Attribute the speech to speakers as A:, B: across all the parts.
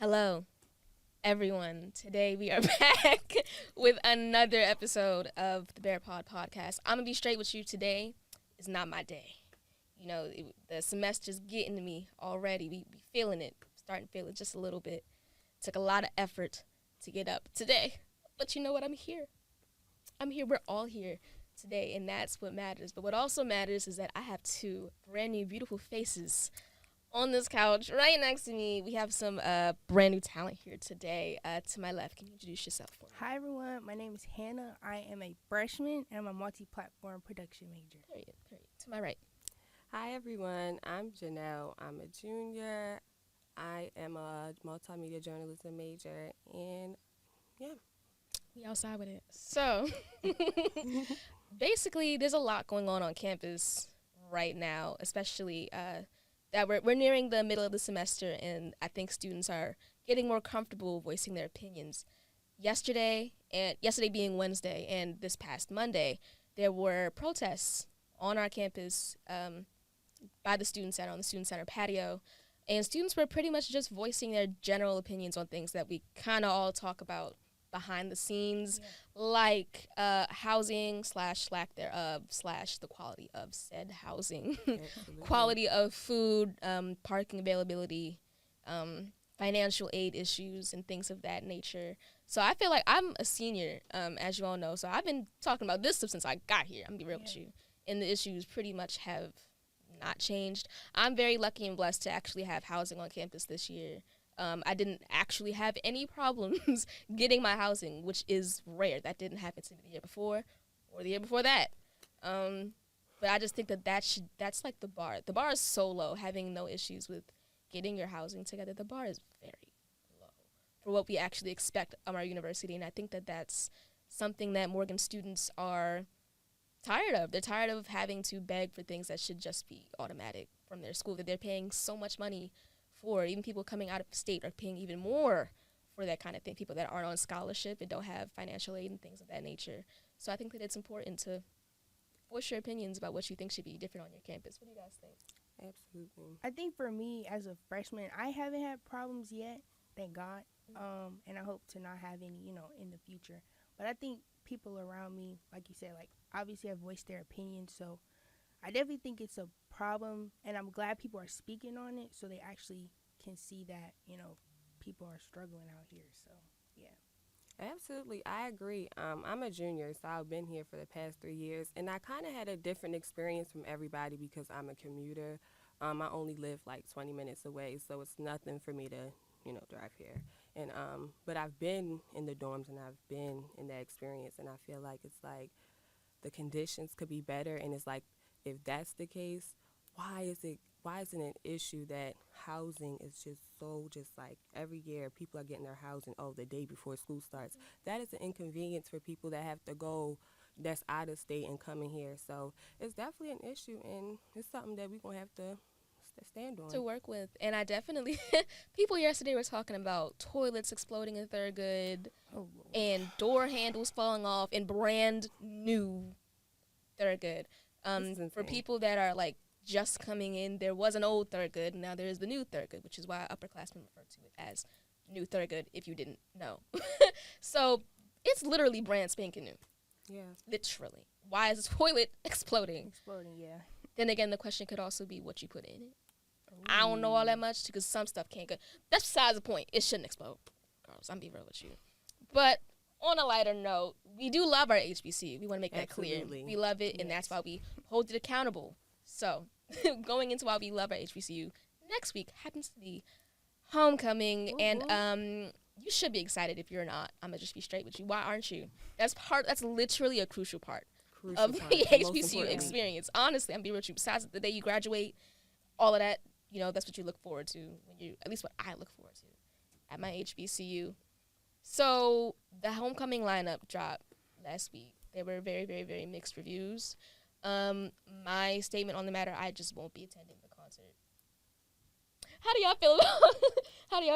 A: Hello, everyone. Today we are back with another episode of the Bear Pod podcast. I'm gonna be straight with you. Today is not my day. The semester's getting to me already. We feeling it, starting to feel it just a little bit. Took a lot of effort to get up today, but you know what? I'm here. I'm here. We're all here today, and that's what matters. But what also matters is that I have two brand new, beautiful faces on this couch right next to me. We have some brand new talent here today. To my left, can you introduce yourself for me?
B: Hi everyone, my name is Hannah. I am a freshman and I'm a multi-platform production major.
A: Period. To my right.
C: Hi everyone, I'm Janelle. I'm a junior. I am a multimedia journalism major, and yeah.
A: We outside with it. So, basically, there's a lot going on campus right now, especially that we're nearing the middle of the semester, and I think students are getting more comfortable voicing their opinions. Yesterday being Wednesday, and this past Monday, there were protests on our campus by the student center on the student center patio, and students were pretty much just voicing their general opinions on things that we kind of all talk about behind the scenes, like housing slash lack thereof slash the quality of said housing, quality of food, parking availability, financial aid issues, and things of that nature. So I feel like I'm a senior, as you all know. So I've been talking about this stuff since I got here. I'm going to be real with you. And the issues pretty much have not changed. I'm very lucky and blessed to actually have housing on campus this year. I didn't actually have any problems getting my housing, which is rare. That didn't happen to me the year before or the year before that. But I just think that's like the bar. The bar is so low, having no issues with getting your housing together. The bar is very low for what we actually expect of our university, and I think that's something that Morgan students are tired of. They're tired of having to beg for things that should just be automatic from their school, that they're paying so much money for. Even people coming out of state are paying even more for that kind of thing, people that aren't on scholarship and don't have financial aid and things of that nature. So I think that it's important to voice your opinions about what you think should be different on your campus. What do you guys think?
C: Absolutely.
B: I think for me as a freshman, I haven't had problems yet, thank God. And I hope to not have any, in the future. But I think people around me, like you said, like obviously have voiced their opinions, so I definitely think it's a problem, and I'm glad people are speaking on it so they actually can see that, people are struggling out here. So, yeah.
C: Absolutely, I agree. I'm a junior, so I've been here for the past 3 years, and I kind of had a different experience from everybody because I'm a commuter. I only live like 20 minutes away, so it's nothing for me to, drive here. And but I've been in the dorms and I've been in that experience, and I feel like it's like the conditions could be better, and it's like if that's the case, why isn't it an issue that housing is just like every year people are getting their housing the day before school starts. That is an inconvenience for people that have to go that's out of state and coming here. So it's definitely an issue, and it's something that we're going to have to stand on.
A: To work with. And I definitely, people yesterday were talking about toilets exploding in Thurgood and door handles falling off in brand new Thurgood. For people that are like just coming in, there was an old Thurgood, and now there is the new Thurgood, which is why upperclassmen refer to it as new Thurgood, if you didn't know. So it's literally brand spanking new.
C: Yeah.
A: Literally. Why is the toilet exploding?
B: Yeah.
A: Then again, the question could also be what you put in it. I don't know all that much because some stuff can't go. That's besides the point. It shouldn't explode. Girls, I'm being real with you. But on a lighter note, we do love our HBCU. We want to make that clear. We love it, and that's why we hold it accountable. So, going into why we love our HBCU, next week happens to be homecoming, and you should be excited if you're not. I'm going to just be straight with you. Why aren't you? That's literally a crucial part of the HBCU experience. Honestly, I'm being real with you. Besides the day you graduate, all of that, that's what you look forward to at least what I look forward to at my HBCU. So the homecoming lineup dropped last week. There were very, very, very mixed reviews. My statement on the matter, I just won't be attending the concert. How do y'all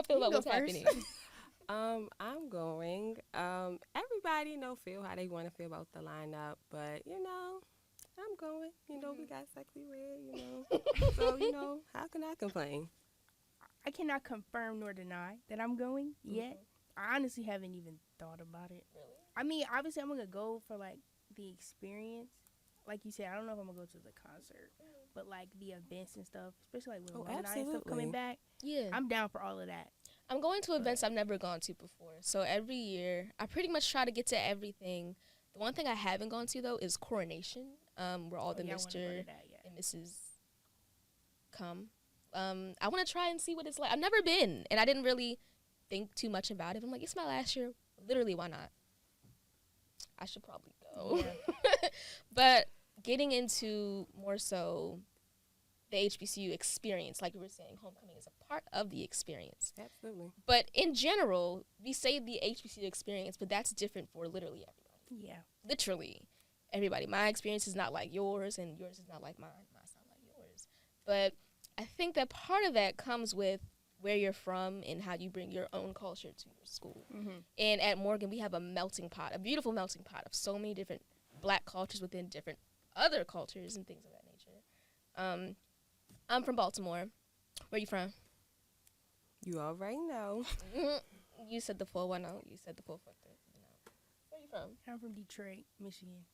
A: feel about what's happening?
C: I'm going. Everybody feel how they want to feel about the lineup, but I'm going. We got Sexy Red, so how can I complain?
B: I cannot confirm nor deny that I'm going yet. I honestly haven't even thought about it.
A: Really?
B: I mean, obviously, I'm gonna go for like the experience. Like you said, I don't know if I'm gonna go to the concert, but like the events and stuff, especially like with
C: Oh,
B: alumni and stuff coming
C: absolutely.
B: back.
A: Yeah.
B: I'm down for all of that.
A: I'm going to events I've never gone to before. So every year, I pretty much try to get to everything. The one thing I haven't gone to, though, is Coronation, where all the
B: Yeah, I wanna go
A: Mr.
B: to that, yeah.
A: and Mrs. come. I want to try and see what it's like. I've never been, and I didn't really think too much about it. I'm like, it's my last year. Literally, why not? I should probably go.
B: Yeah.
A: But getting into more so the HBCU experience, like we were saying, homecoming is a part of the experience.
C: Absolutely.
A: But in general, we say the HBCU experience, but that's different for literally everybody.
B: Yeah.
A: Literally everybody. My experience is not like yours, and yours is not like mine. Mine's not like yours. But I think that part of that comes with where you're from and how you bring your own culture to your school.
B: Mm-hmm.
A: And at Morgan, we have a melting pot, a beautiful melting pot of so many different black cultures within different other cultures and things of that nature. I'm from Baltimore. Where you from?
C: You already know.
A: You said the 410. You said the 443. No. Where you from?
B: I'm from Detroit, Michigan.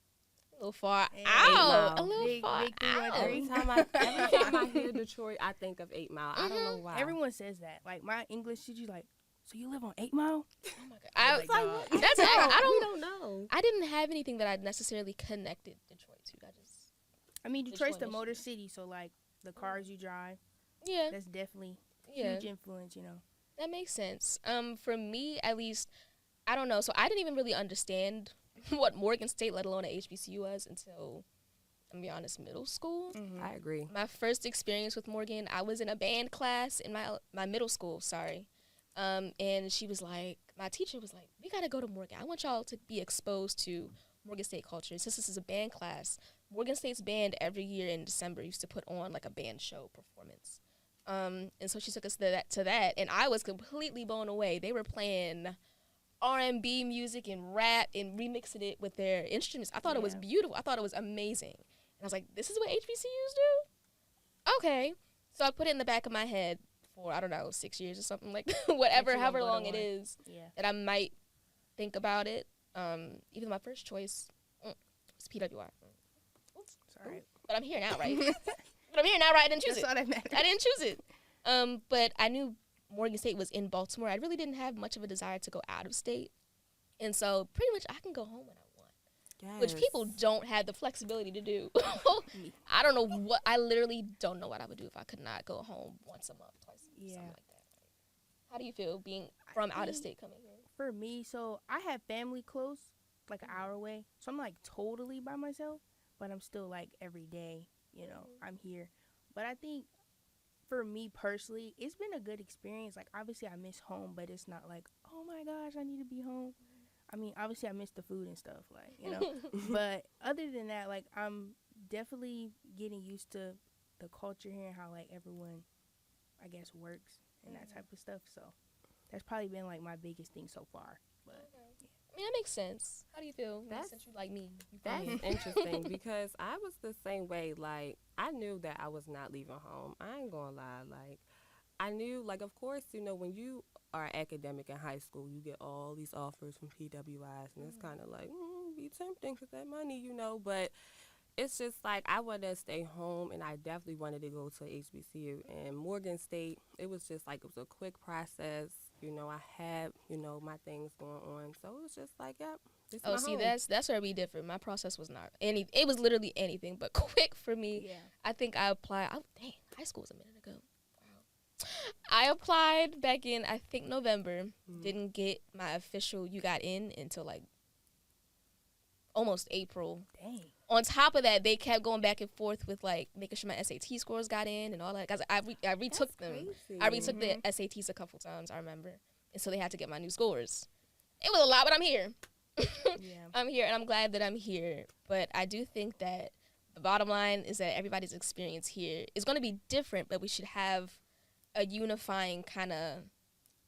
A: A little far
B: Hey,
A: out. A
C: Mile.
A: little
B: Big-
A: far
B: big
A: out.
B: 313.
C: Every time I hear Detroit, I think of 8 Mile. I don't know why.
B: Everyone says that. Like my English teacher's like, so you live on 8 Mile?
A: Oh my god. I,
B: It's like, what?
A: that's I
C: We
A: don't.
C: don't know.
A: I didn't have anything that I necessarily connected Detroit to. I just
B: I mean, Detroit's the
A: Detroit,
B: motor
A: Michigan.
B: city, so like the cars you drive,
A: yeah
B: that's definitely
A: yeah
B: huge influence. You know.
A: that makes sense. For me at least, I don't know. So I didn't even really understand what Morgan State, let alone a HBCU, was until, I'm gonna be honest, middle school.
B: Mm-hmm.
C: I agree.
A: My first experience with Morgan, I was in a band class in my middle school, sorry. And she was like, my teacher was like, we gotta go to Morgan. I want y'all to be exposed to Morgan State culture. Since this is a band class, Morgan State's band every year in December used to put on like a band show performance. And so she took us to that, and I was completely blown away. They were playing R&B music and rap and remixing it with their instruments. I thought it was
B: Yeah.
A: beautiful. I thought it was amazing. And I was like, this is what HBCUs do? Okay. So I put it in the back of my head for, I don't know, 6 years or something like whatever,
B: you
A: however
B: won't go to
A: long it
B: one.
A: is
B: Yeah.
A: that I might think about it. Even my first choice was PWI.
B: Sorry.
A: But I'm here now, right? But I'm here now, right? I didn't choose
B: That's
A: it.
B: all that matters.
A: I didn't choose it. But I knew Morgan State was in Baltimore. I really didn't have much of a desire to go out of state. And so pretty much I can go home when I want, which people don't have the flexibility to do.
B: Me.
A: I don't know what, I literally don't know what I would do if I could not go home once a month, twice a month,
B: Yeah.
A: something like that. How do you feel being from out of state coming here?
B: For me, so I have family close, like an hour away. So I'm like totally by myself, but I'm still like every day, you know, I'm here. But I think for me personally, it's been a good experience. Like obviously I miss home, but it's not like, oh my gosh, I need to be home. I mean, obviously I miss the food and stuff, like, you know. But other than that, like I'm definitely getting used to the culture here and how like everyone, I guess, works and that type of stuff. So that's probably been like my biggest thing so far. But
A: I mean, that makes sense. How do you feel?
C: That's-
A: Since you like me. You from
C: That's
A: here.
C: interesting because I was the same way. Like, I knew that I was not leaving home. I ain't gonna lie. Like, I knew, like, of course, you know, when you are academic in high school, you get all these offers from PWIs, and it's kind of like, be tempting because that money, you know, but it's just like I wanted to stay home, and I definitely wanted to go to HBCU. And Morgan State, it was just like, it was a quick process. You know, I had, you know, my things going on. So it was just like, yep. This
A: Oh,
C: my
A: see,
C: home.
A: that's where we differ. My process was not any. It was literally anything but quick for me.
B: yeah.
A: I think I applied. Oh, dang, high school was a minute ago. Wow. I applied back in, I think, November. Didn't get my official you got in until like almost April.
B: Dang.
A: On top of that, they kept going back and forth with like making sure my SAT scores got in and all that. Cause I retook them.
C: Crazy.
A: I retook the SATs a couple times. I remember, and so they had to get my new scores. It was a lot, but I'm here.
B: Yeah.
A: I'm here, and I'm glad that I'm here. But I do think that the bottom line is that everybody's experience here is going to be different, but we should have a unifying kind of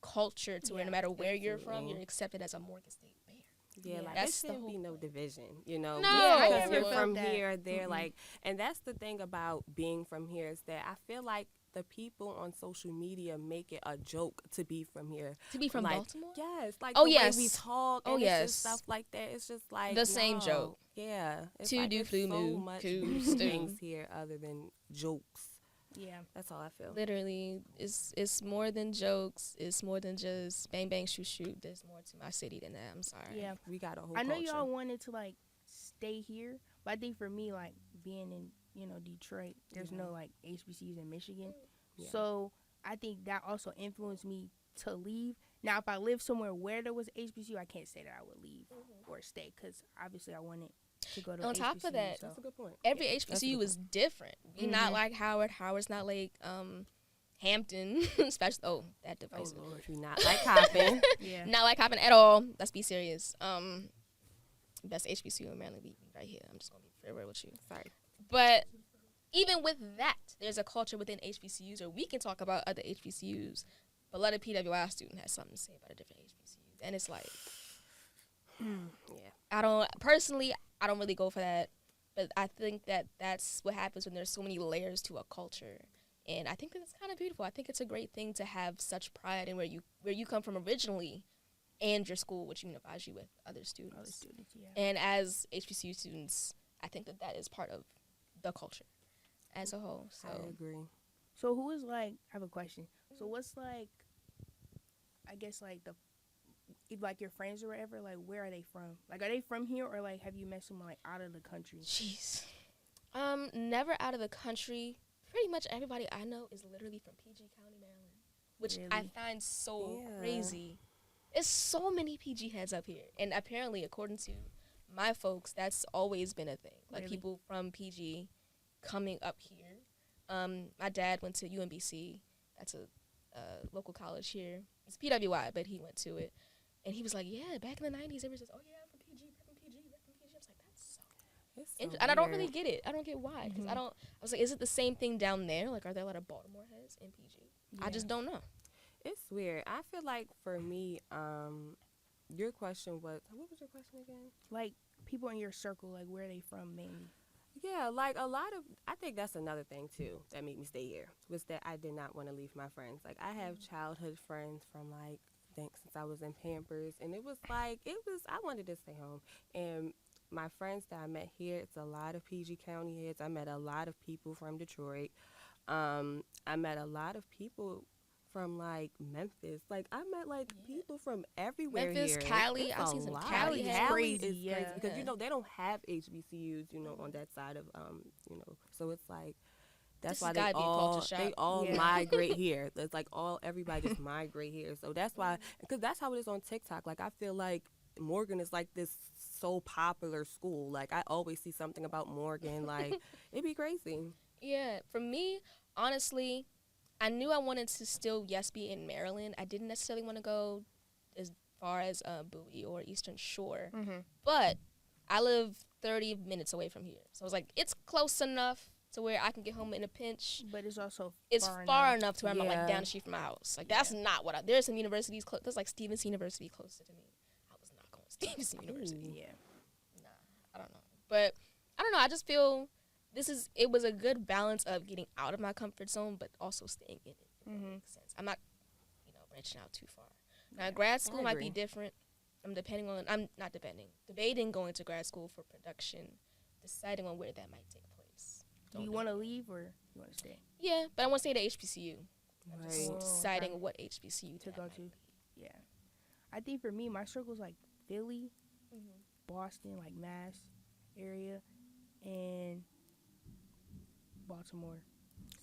A: culture to where no
B: Yeah,
A: matter where you're from,
C: absolutely.
A: you're accepted as a Morgan State bear.
C: Yeah,
B: Yeah.
C: like
A: That's
C: there
A: the
C: shouldn't be
A: whole
C: no
A: point.
C: division, you know.
A: No.
C: just
A: Yeah, I
C: because
A: never
C: you're
B: felt
C: from
B: that.
C: here, they're
B: Mm-mm.
C: like, and that's the thing about being from here is that I feel like the people on social media make it a joke to be from here.
A: To be from
C: Like,
A: Baltimore?
C: Yes, like
A: Oh,
C: the
A: yes.
C: way we talk
A: Oh,
C: and it's
A: yes.
C: just stuff like that. It's just like
A: The same
C: no.
A: joke.
C: Yeah. It's
A: Two
C: like
A: do
C: it's
A: flu
C: so
A: moo,
C: much
A: coo,
C: deeper
A: stew.
C: things here other than jokes.
B: Yeah.
C: That's all I feel.
A: Literally, it's more than jokes. It's more than just bang bang shoot shoot. There's more to my city than that. I'm sorry.
B: Yeah.
C: We got a whole
B: I know
C: culture.
B: y'all wanted to like stay here, but I think for me, like being in Detroit, there's no like HBCUs in Michigan,
C: Yeah.
B: so I think that also influenced me to leave. Now, if I lived somewhere where there was HBCU, I can't say that I would leave or stay because obviously I wanted to go to
A: On
B: HBCU.
A: top of that,
B: so.
C: That's a good point.
A: Every
C: Yeah, that's a
A: HBCU
C: good
A: is different. We not
B: Mhm.
A: like Howard. Howard's not like Hampton. Especially that
C: Oh
A: device.
C: Lord, you not like Coppin.
B: Yeah.
A: Not like Coppin at all. Let's be serious. Best HBCU in Maryland, be right here. I'm just gonna be fair with you.
C: Sorry.
A: But even with that, there's a culture within HBCUs, or we can talk about other HBCUs. But let a PWI student has something to say about a different HBCUs, and it's like,
C: Yeah.
A: I don't really go for that. But I think that that's what happens when there's so many layers to a culture. And I think that it's kind of beautiful. I think it's a great thing to have such pride in where you come from originally and your school, which unifies you with other students.
B: Other students, yeah.
A: And as HBCU students, I think that is part of the culture as a whole. So
C: I agree.
B: So who is like? I have a question. So what's like? I guess like if like your friends or whatever. Like where are they from? Like are they from here or like have you met someone like out of the country?
A: jeez. Never out of the country. Pretty much everybody I know is literally from PG County, Maryland, which I
B: Really?
A: find so
C: Yeah.
A: crazy. There's so many PG heads up here, and apparently, according to my folks, that's always been a thing. Like
B: Really?
A: people from PG coming up here. My dad went to UMBC. That's a local college here. It's PWI, but he went to it, and he was like, "Yeah, back in the '90s, everyone says, oh yeah, I'm from PG, I'm from PG, I'm from PG." I was like, "That's so."
C: It's so
A: And I don't
C: weird.
A: really get it. I don't get why. Because
B: Mhm.
A: I was like, is it the same thing down there? Like, are there a lot of Baltimore heads in PG? I
B: Yeah.
A: just don't know.
C: It's weird. I feel like for me, your question was, what was your question again?
B: Like people in your circle. Like where are they from mainly?
C: Yeah, like a lot of, I think that's another thing too that made me stay here was that I did not want to leave my friends. Like I have childhood friends from like, I think since I was in Pampers, and it was like, I wanted to stay home. And my friends that I met here, it's a lot of PG County heads. I met a lot of people from Detroit. I met a lot of people from like Memphis. Like I met like people from everywhere
A: Memphis,
C: here.
A: Cali,
C: It's
A: I've
C: a
A: seen some
C: lot.
A: Cali
C: Cali
A: heads.
B: Crazy,
C: is
B: yeah.
C: crazy because
A: Yeah.
C: you know they don't have HBCUs, you know, on that side of so it's like that's
A: This
C: why
A: has
C: they
A: gotta be a culture
C: all they
A: shock.
C: all
B: Yeah.
C: migrate here. It's like everybody just migrate here. So that's why, because that's how it is on TikTok. Like I feel like Morgan is like this so popular school. Like I always see something about Morgan. Like it'd be crazy.
A: Yeah, for me, honestly, I knew I wanted to still, be in Maryland. I didn't necessarily want to go as far as Bowie or Eastern Shore.
B: Mm-hmm.
A: But I live 30 minutes away from here. So I was like, it's close enough to where I can get home in a pinch.
B: But it's also
A: It's far enough to where I'm not like
C: Yeah.
A: down the street from my house. Like that's not what there's some universities close. There's like Stevenson University closer to me. I was not going to Stevenson University.
B: Yeah.
A: I don't know. But I don't know. I just feel it was a good balance of getting out of my comfort zone, but also staying in it. If that
B: Mhm.
A: makes sense. I'm not, branching out too far. Now, grad school might be
C: agree.
A: different. I'm not debating going to grad school for production, deciding on where that might take place.
B: Do you want to leave or you want to stay?
A: Yeah, but I want to stay at HBCU. I'm just
C: Right.
A: deciding
B: Okay.
A: what HBCU
B: To
A: that
B: go
A: might
B: to.
A: be.
B: Yeah. I think for me, my circle's like Philly,
A: Mhm.
B: Boston, like Mass area, and Baltimore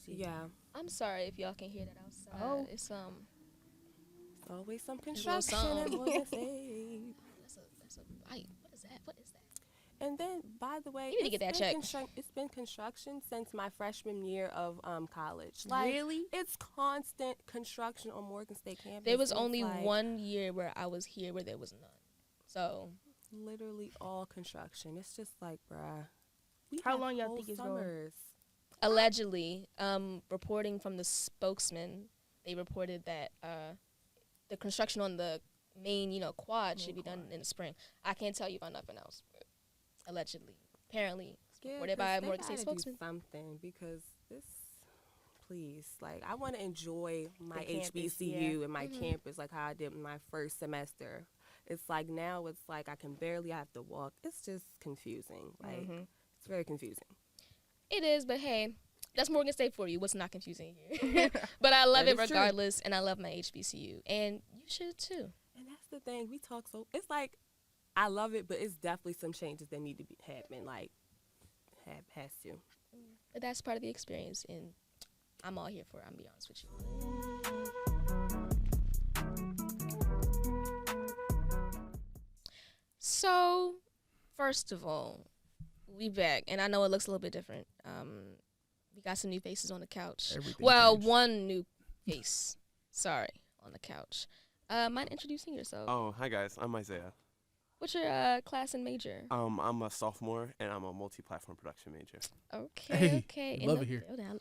B: City.
C: Yeah.
A: I'm sorry if y'all can hear that outside.
B: Oh.
A: It's
C: It's always some
A: a little
C: construction in
A: something.
C: Morgan State.
A: that's a bite. What is that? What is that?
C: And then, by the way,
A: You need to get that checked.
C: It's been construction since my freshman year of college. Like,
B: Really?
C: it's constant construction on Morgan State campus.
A: There was
C: It's
A: only
C: like
A: one year where I was here where there was none. So
C: literally all construction. It's just like, bruh. We
B: How
C: have
B: long y'all
C: whole
B: think it's going?
C: summers.
A: allegedly, reporting from the spokesman, they reported that the construction on the main, quad should be done in the spring. I can't tell you about nothing else, but allegedly, apparently, it's
C: Yeah,
A: reported
C: 'cause
A: by
C: they
A: Morgan State
C: gotta do
A: spokesman.
C: something because this. please. Like, I want to enjoy my
B: The campus,
C: HBCU
B: yeah.
C: and my campus like how I did my first semester. It's like now it's like I can barely have to walk. It's just confusing. Like, it's very confusing.
A: It is, but hey, that's Morgan State for you. What's not confusing here? But I love
C: That
A: it
C: is true.
A: regardless, and I love my HBCU, and you should too.
C: And that's the thing. We talk so. It's like I love it, but it's definitely some changes that need to be happen. Like, has to.
A: But that's part of the experience, and I'm all here for it. I'm gonna be honest with you. So, first of all, we back, and I know it looks a little bit different. We got some new faces on the couch.
D: Everything
A: Well,
D: changed.
A: one new face, sorry, on the couch. Mind introducing yourself?
E: Oh, hi guys. I'm Isaiah.
A: What's your class and major?
E: I'm a sophomore and I'm a multi-platform production major.
A: Okay,
D: Hey,
A: okay.
D: love
A: In
D: it
A: the
D: here.
A: building.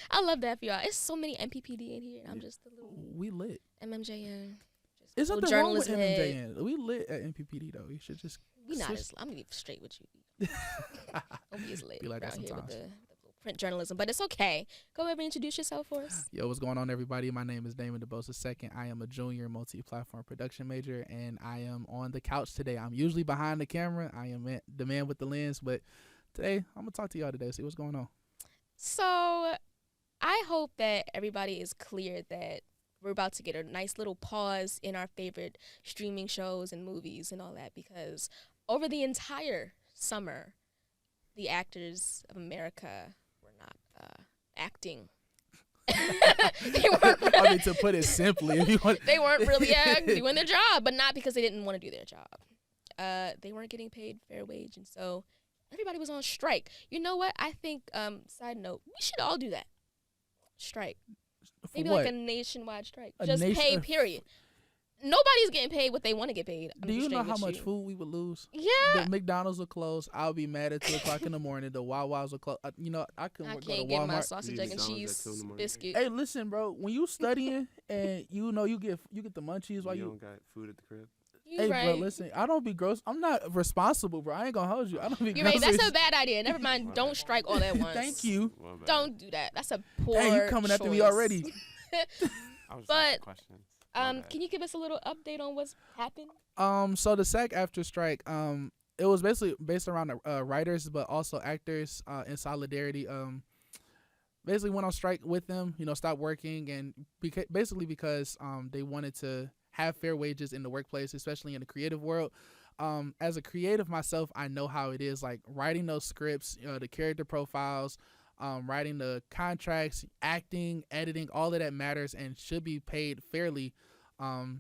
A: I love that for y'all. It's so many MPPD in here, and I'm just a little
D: We lit.
A: MMJN. Just
D: Is
A: little
D: nothing wrong with
A: journalism head.
D: MMJN. We lit at MPPD though. You should just
A: We not
D: switch-
A: as. I'm gonna be straight with you. Don't be as lit
D: Be like that
A: around here with
D: sometimes.
A: the little print journalism, but it's okay. Go ahead and introduce yourself for us.
D: Yo, what's going on, everybody? My name is Damon DeBose II. I am a junior multi-platform production major, and I am on the couch today. I'm usually behind the camera. I am the man with the lens, but today I'm gonna talk to y'all today. See what's going on.
A: So, I hope that everybody is clear that we're about to get a nice little pause in our favorite streaming shows and movies and all that, because over the entire summer, the actors of America were not acting. They weren't really,
D: I mean, to put it simply, if you want,
A: they weren't really doing their job, but not because they didn't want to do their job. They weren't getting paid fair wage, and so everybody was on strike. You know what? I think, side note, we should all do that. Strike.
D: for
A: Maybe
D: what?
A: like a nationwide strike.
D: A
A: Just
D: nation-
A: pay, period. Nobody's getting paid what they want to get paid. I'm
D: Do you
A: straight
D: know how
A: with
D: much
A: you.
D: food we would lose?
A: Yeah.
D: The McDonald's will close. I'll be mad at 2:00 in the morning. The Wawa's will close. You know, I couldn't
A: I
D: go to
A: can't get my
D: Walmart.
A: sausage,
E: You
A: egg, and
E: McDonald's at 2 in the
A: cheese
E: morning.
A: biscuit.
D: Hey, listen, bro. When you studying and you know you get the munchies while
E: you
D: you.
E: don't got food at the crib?
A: You
D: Hey,
A: right.
D: bro, listen. I don't be gross. I'm not responsible, bro. I ain't gonna hold you. I don't be
A: You're right.
D: groceries.
A: That's a bad idea. Never mind. Don't strike all at once.
D: Thank you.
E: Well, bad.
A: Don't do that. That's a poor
D: Dang, you coming after me
A: choice.
D: already.
E: I was
A: but,
E: asking questions. My bad.
A: Can you give us a little update on what's happened?
D: So the SAG after strike, it was basically based around the writers, but also actors, in solidarity. Basically went on strike with them. You know, stopped working, and basically because they wanted to have fair wages in the workplace, especially in the creative world. As a creative myself, I know how it is. Like writing those scripts, the character profiles, writing the contracts, acting, editing, all of that matters and should be paid fairly,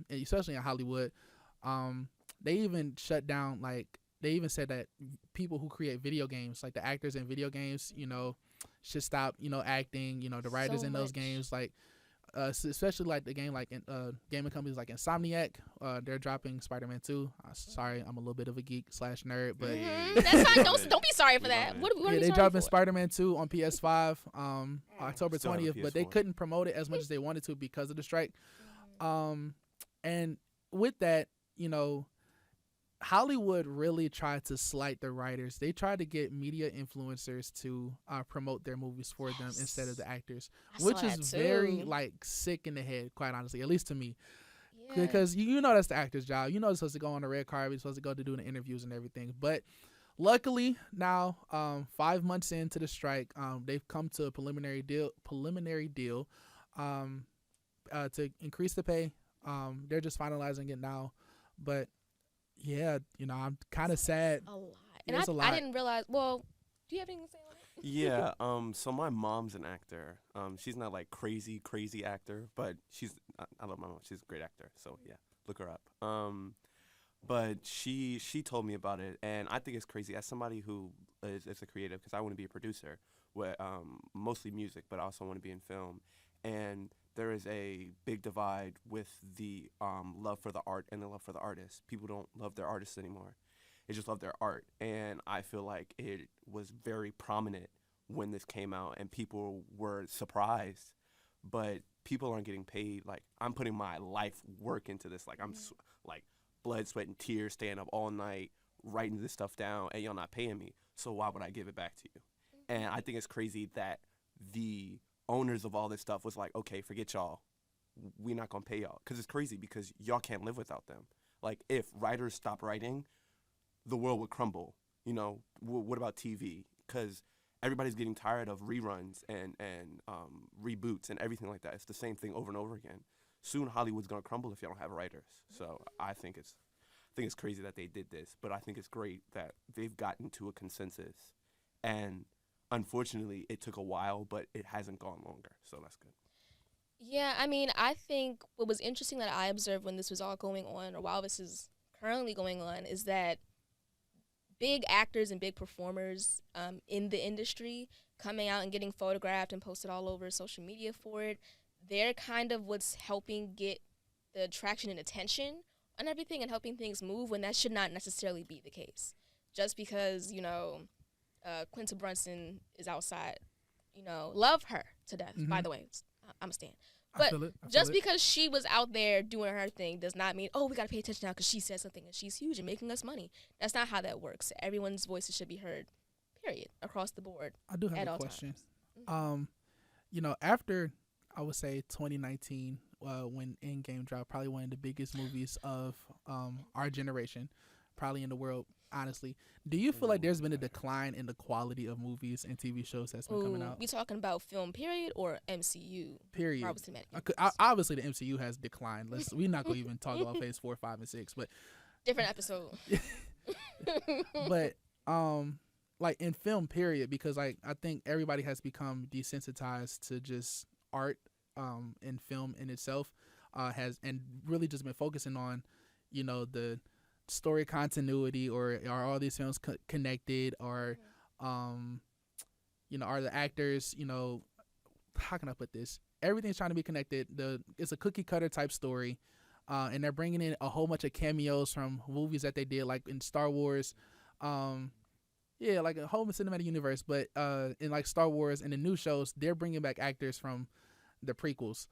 D: especially in Hollywood. They even shut down, they even said that people who create video games, like the actors in video games, you know, should stop, you know, acting, you know, the writers
A: So
D: in those
A: much.
D: games, especially like the game, like in gaming companies like Insomniac, they're dropping Spider-Man 2. Sorry, I'm a little bit of a geek / nerd, but
A: Mhm. That's fine. Don't be sorry for
E: We
A: that.
E: love it.
A: What are
D: yeah,
A: we
D: they
A: sorry
D: dropping
A: for?
D: Spider-Man 2 on PS5 October
E: Still have a
D: 20th, but they
E: PS4.
D: couldn't promote it as much as they wanted to because of the strike. And with that, you know, Hollywood really tried to slight the writers. They tried to get media influencers to promote their movies for them instead of the actors,
A: I
D: which
A: saw
D: is
A: that
D: very
A: too.
D: sick in the head, quite honestly, at least to me.
A: Yeah.
D: Because you know that's the actor's job. You know they're supposed to go on the red carpet, you're supposed to go to do the interviews and everything. But luckily now, 5 months into the strike, they've come to a preliminary deal to increase the pay. They're just finalizing it now. But yeah, you know, I'm kind of sad.
A: a lot. And
D: There's a
A: I
D: lot.
A: didn't realize. Well, do you have anything to say on it?
E: Yeah. So my mom's an actor. She's not like crazy actor, but I love my mom. She's a great actor. So yeah, look her up. But she told me about it, and I think it's crazy. As somebody who is a creative, because I want to be a producer, with mostly music, but I also want to be in film. And there is a big divide with the love for the art and the love for the artist. People don't love their artists anymore. They just love their art. And I feel like it was very prominent when this came out, and people were surprised. But people aren't getting paid. Like, I'm putting my life work into this. Like, I'm like blood, sweat, and tears, staying up all night, writing this stuff down, and y'all not paying me. So why would I give it back to you? And I think it's crazy that the owners of all this stuff was like, okay, forget y'all. We're not going to pay y'all. Because it's crazy because y'all can't live without them. Like, if writers stop writing, the world would crumble. You know, what about TV? Because everybody's getting tired of reruns and reboots and everything like that. It's the same thing over and over again. Soon Hollywood's going to crumble if you don't have writers. So I think it's crazy that they did this, but I think it's great that they've gotten to a consensus. And unfortunately, it took a while, but it hasn't gone longer. So that's good.
A: Yeah, I mean, I think what was interesting that I observed when this was all going on, or while this is currently going on, is that big actors and big performers in the industry coming out and getting photographed and posted all over social media for it, they're kind of what's helping get the traction and attention on everything and helping things move when that should not necessarily be the case. Just because, you know, Quinta Brunson is outside, you know, love her to death, by the way. I'm a stan. But just because she was out there doing her thing does not mean, oh, we got to pay attention now because she said something and she's huge and making us money. That's not how that works. Everyone's voices should be heard, period, across the board.
D: I do have a question. You know, after, I would say, 2019, when Endgame dropped, probably one of the biggest movies of our generation, probably in the world, honestly. Do you feel like there's been a decline in the quality of movies and TV shows that's been coming out?
A: We talking about film period or MCU?
D: Period.
A: Marvel Cinematic
D: Obviously, the MCU has declined. We're not going to even talk about Phase 4, 5, and 6, but
A: different episode.
D: But like in film period, because like I think everybody has become desensitized to just art and film in itself, has and really just been focusing on, you know, the story continuity, or are all these films connected, or you know, are the actors, you know, how can I put this, everything's trying to be connected. It's a cookie cutter type story, and they're bringing in a whole bunch of cameos from movies that they did, like in Star Wars, like a whole cinematic universe, but in like Star Wars and the new shows, they're bringing back actors from the prequels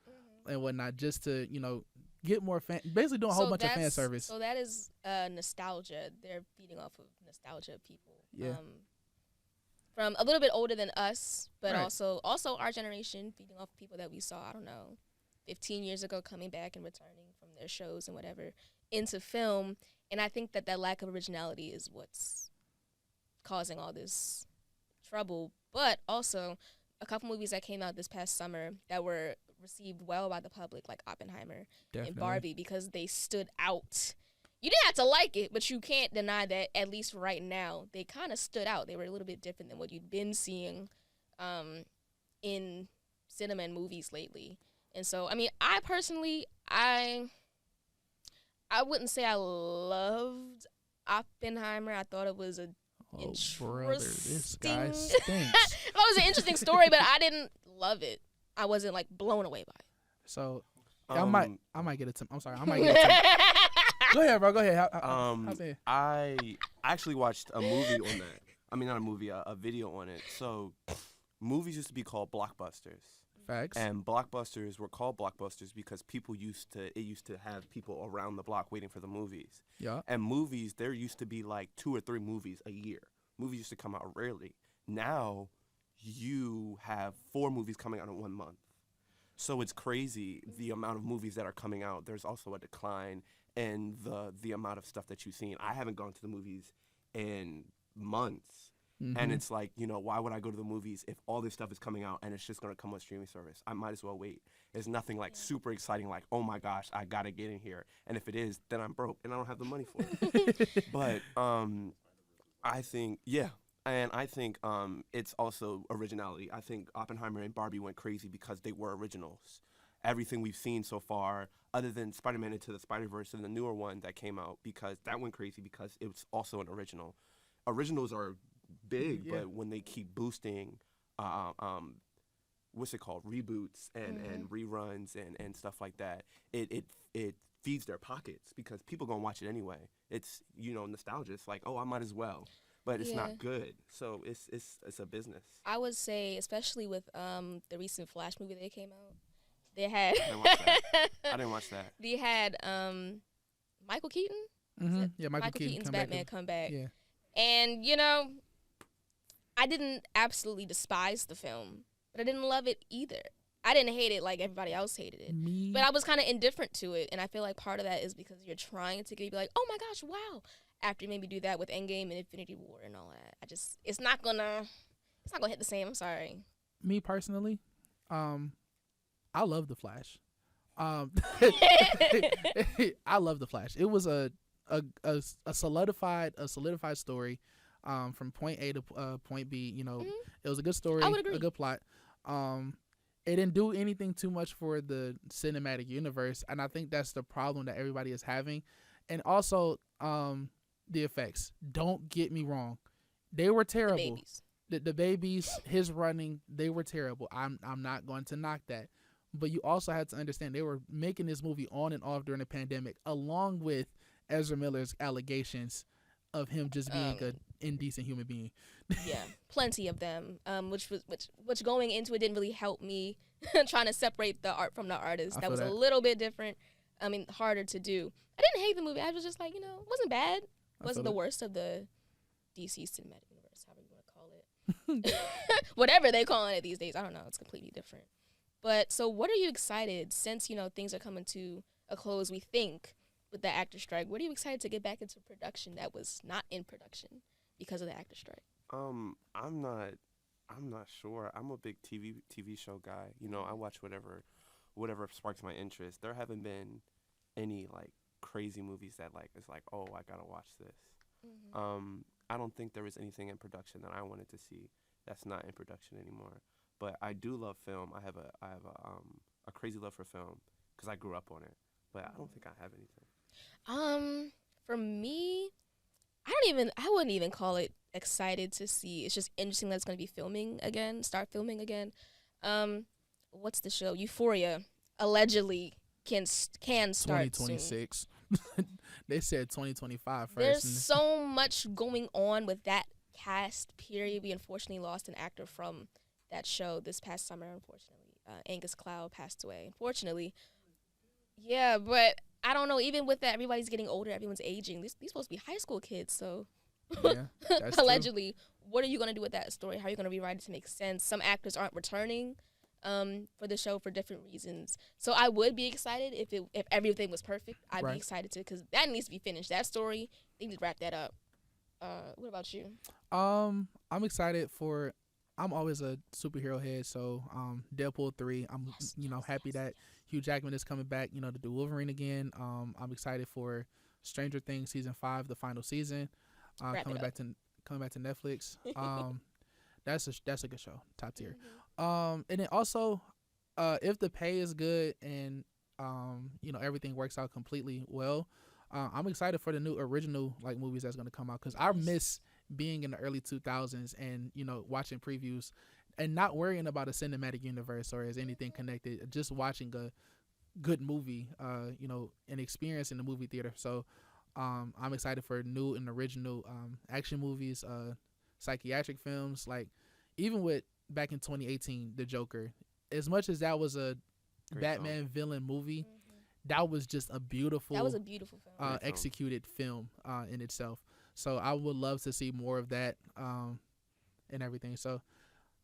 D: and whatnot, just to, you know, get more basically doing a whole bunch of fan service.
A: So that is nostalgia. They're feeding off of nostalgia of people.
D: Yeah.
A: From a little bit older than us, but
D: Right.
A: also our generation, feeding off people that we saw, I don't know, 15 years ago, coming back and returning from their shows and whatever into film. And I think that lack of originality is what's causing all this trouble. But also, a couple movies that came out this past summer that were received well by the public, like Oppenheimer and Barbie, because they stood out. You didn't have to like it, but you can't deny that, at least right now, they kind of stood out. They were a little bit different than what you'd been seeing in cinema and movies lately. And so, I mean, I personally, I wouldn't say I loved Oppenheimer. I thought it was a
D: brother, this guy stinks.
A: It was an interesting story, but I didn't love it. I wasn't like blown away by it.
D: So I might get it. I'm sorry, I might get it. Go ahead, bro. Go ahead.
E: I actually watched a movie on that. I mean, not a movie, a video on it. So movies used to be called blockbusters.
D: Facts.
E: And blockbusters were called blockbusters because people used to have people around the block waiting for the movies.
D: Yeah.
E: And movies, there used to be like 2 or 3 movies a year. Movies used to come out rarely. Now you have 4 movies coming out in 1 month. So it's crazy the amount of movies that are coming out. There's also a decline in the amount of stuff that you've seen. I haven't gone to the movies in months. And it's like, you know, why would I go to the movies if all this stuff is coming out and it's just going to come on streaming service? I might as well wait. There's nothing like super exciting like, oh my gosh, I got to get in here. And if it is, then I'm broke and I don't have the money for it. But I think, and I think it's also originality. I think Oppenheimer and Barbie went crazy because they were originals. Everything we've seen so far, other than Spider-Man Into the Spider-Verse and the newer one that came out, because that went crazy because it was also an original. Originals are big, but when they keep boosting, what's it called, reboots and reruns and stuff like that, it feeds their pockets because people gonna watch it anyway. It's, you know, nostalgia. It's like, oh, I might as well, but it's not good. So it's a business.
A: I would say, especially with the recent Flash movie that came out, they had
E: I didn't watch that.
A: They had Michael Keaton.
D: Yeah, Michael
A: Keaton's Batman come back.
D: Yeah.
A: And, you know, I didn't absolutely despise the film, but I didn't love it either. I didn't hate it like everybody else hated it.
D: Me,
A: But I was kind of indifferent to it, and I feel like part of that is because you're trying to be like, oh my gosh, wow. After you maybe do that with Endgame and Infinity War and all that, it's not gonna hit the same. I'm sorry.
D: me personally, I love the Flash. I love the Flash. It was a solidified story, from point A to point B. You know, it was a good story,
A: I would agree.
D: a good plot. It didn't do anything too much for the cinematic universe, and I think that's the problem that everybody is having. And also, the effects. Don't get me wrong, they were terrible.
A: The babies.
D: The babies, his running, they were terrible. I'm not going to knock that. But you also had to understand they were making this movie on and off during the pandemic, along with Ezra Miller's allegations of him just being an indecent human being.
A: Yeah, plenty of them. Which going into it didn't really help me trying to separate the art from the artist.
D: I
A: That
D: feel
A: was
D: that.
A: a little bit different. I mean, harder to do. I didn't hate the movie. I was just like, it wasn't bad.
D: I
A: Wasn't
D: feel
A: the
D: that.
A: worst of the DC cinematic universe, however you want to call it. Whatever they call it these days, I don't know. It's completely different. But so, what are you excited since things are coming to a close? We think with the actor strike. What are you excited to get back into production that was not in production because of the actor strike?
E: I'm not sure. I'm a big TV show guy. I watch whatever sparks my interest. There haven't been any like crazy movies that like it's like, oh, I gotta watch this. I don't think there was anything in production that I wanted to see that's not in production anymore. But I do love film. I have a crazy love for film because I grew up on it. But I don't think I have anything.
A: For me, I wouldn't even call it excited to see. It's just interesting that it's going to be start filming again. What's the show? Euphoria allegedly can start soon.
D: 2026. They said 2025 first.
A: There's so much going on with that cast. Period. We unfortunately lost an actor from that show this past summer. Unfortunately, Angus Cloud passed away. Unfortunately, yeah, but I don't know. Even with that, everybody's getting older. Everyone's aging. These supposed to be high school kids, so
D: Yeah, that's true.
A: allegedly, what are you going to do with that story? How are you going to rewrite it to make sense? Some actors aren't returning for the show for different reasons. So I would be excited if everything was perfect. I'd
D: Right.
A: be excited to, because that needs to be finished. That story, they need to wrap that up. What about you?
D: I'm excited for. I'm always a superhero head, so Deadpool 3. I'm happy that Hugh Jackman is coming back. To do Wolverine again. I'm excited for Stranger Things season 5, the final season,
A: Wrap it
D: coming
A: up.
D: back to Netflix. That's a good show, top tier. And then also, if the pay is good and everything works out completely well, I'm excited for the new original like movies that's gonna come out because I miss being in the early 2000s and watching previews and not worrying about a cinematic universe or is anything connected, just watching a good movie, an experience in the movie theater. So I'm excited for new and original action movies, psychiatric films, like even with back in 2018 The Joker, as much as that was a
E: Great
D: Batman
E: film.
D: villain movie, that was just a beautiful
A: That was a beautiful film.
E: Great film.
D: executed film in itself. So I would love to see more of that and everything. So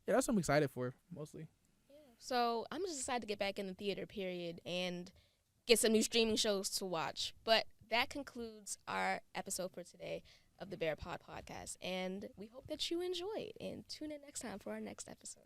D: yeah, that's what I'm excited for mostly.
A: So I'm just excited to get back in the theater, period, and get some new streaming shows to watch. But that concludes our episode for today of the Bear Pod podcast, and we hope that you enjoyed. And tune in next time for our next episode.